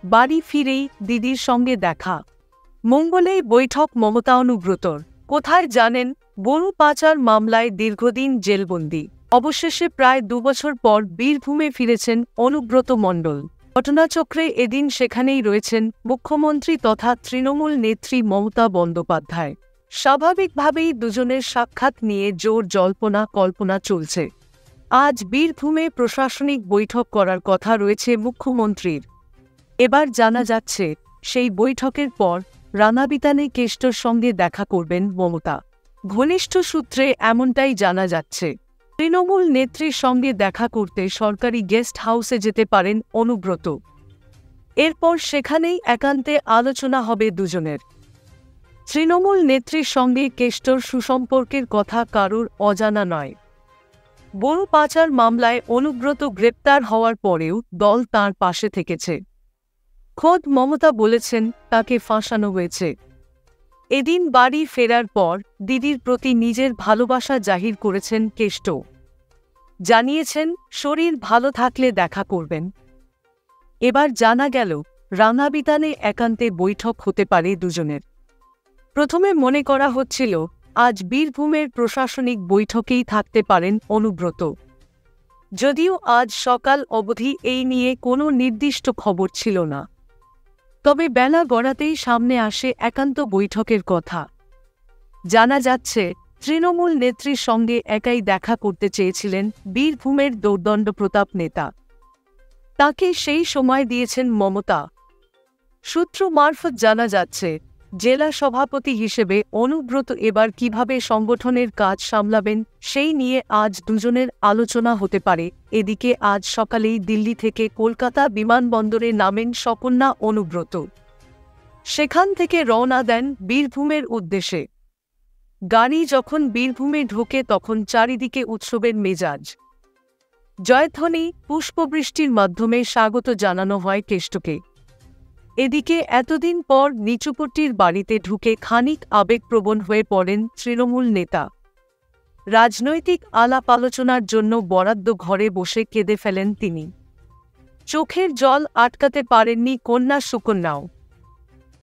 বাড়ি ফিরেই দিদির সঙ্গে দেখা। মঙ্গলেই বৈঠক মমতা অনুব্রতর। কোথায় জানেন? গরু পাচার মামলায় দীর্ঘদিন জেলবন্দি। অবশেষে প্রায় 2 বছর পর বীরভূমে ফিরেছেন অনুব্রত মণ্ডল। ঘটনাচক্রে এদিন সেখানেই রয়েছেন মুখ্যমন্ত্রী তথা তৃণমূল নেত্রী মমতা বন্দ্যোপাধ্যায়। স্বাভাবিকভাবেই দুজনের সাক্ষাৎ নিয়ে জোর জল্পনা কল্পনা চলছে। আজ বীরভূমে প্রশাসনিক বৈঠক করার কথা রয়েছে মুখ্যমন্ত্রীর। এবার জানা যাচ্ছে সেই বৈঠকের পর রানাবিতানে কেষ্টর সঙ্গে দেখা করবেন মমতা। ঘনিষ্ঠ সূত্রে এমনটাই জানা যাচ্ছে। তৃণমূল নেত্রীর সঙ্গে দেখা করতে সরকারি গেস্ট হাউসে যেতে পারেন অনুব্রত। এরপর সেখানেই একান্তে আলোচনা হবে দুজনের। তৃণমূল নেত্রীর সঙ্গে কেষ্টর সুসম্পর্কের কথা কারোর অজানা নয়। গরু পাচার মামলায় অনুব্রত গ্রেপ্তার হওয়ার পরেও দল তাঁর পাশে থেকেছে। খোদ মমতা বলেছেন তাকে ফাঁসানো হয়েছে। এদিন বাড়ি ফেরার পর দিদির প্রতি নিজের ভালোবাসা জাহির করেছেন কেষ্ট। জানিয়েছেন শরীর ভালো থাকলে দেখা করবেন। এবার জানা গেল রানাবিতানে একান্তে বৈঠক হতে পারে দুজনের। প্রথমে মনে করা হচ্ছিল আজ বীরভূমের প্রশাসনিক বৈঠকেই থাকতে পারেন অনুব্রত। যদিও আজ সকাল অবধি এই নিয়ে কোনো নির্দিষ্ট খবর ছিল না। তবে বেলা গড়াতেই সামনে আসে একান্ত বৈঠকের কথা। জানা যাচ্ছে তৃণমূল নেত্রীর সঙ্গে একাই দেখা করতে চেয়েছিলেন বীরভূমের দোর্দণ্ড প্রতাপ নেতা। তাকে সেই সময় দিয়েছেন মমতা। সূত্র মারফত জানা যাচ্ছে জেলা সভাপতি হিসেবে অনুব্রত এবার কিভাবে সংগঠনের কাজ সামলাবেন সেই নিয়ে আজ দুজনের আলোচনা হতে পারে। এদিকে আজ সকালেই দিল্লি থেকে কলকাতা বিমানবন্দরে নামেন স্বপন্যা অনুব্রত। সেখান থেকে রওনা দেন বীরভূমের উদ্দেশ্যে। গাড়ি যখন বীরভূমে ঢোকে তখন চারিদিকে উৎসবের মেজাজ। জয়ধ্বনি পুষ্পবৃষ্টির মাধ্যমে স্বাগত জানানো হয় কেষ্টকে। এদিকে এতদিন পর নিচুপট্টির বাড়িতে ঢুকে খানিক আবেগপ্রবণ হয়ে পড়েন তৃণমূল নেতা। রাজনৈতিক আলাপ আলোচনার জন্য বরাদ্দ ঘরে বসে কেঁদে ফেলেন তিনি। চোখের জল আটকাতে পারেননি কন্যা সুকন্যাও।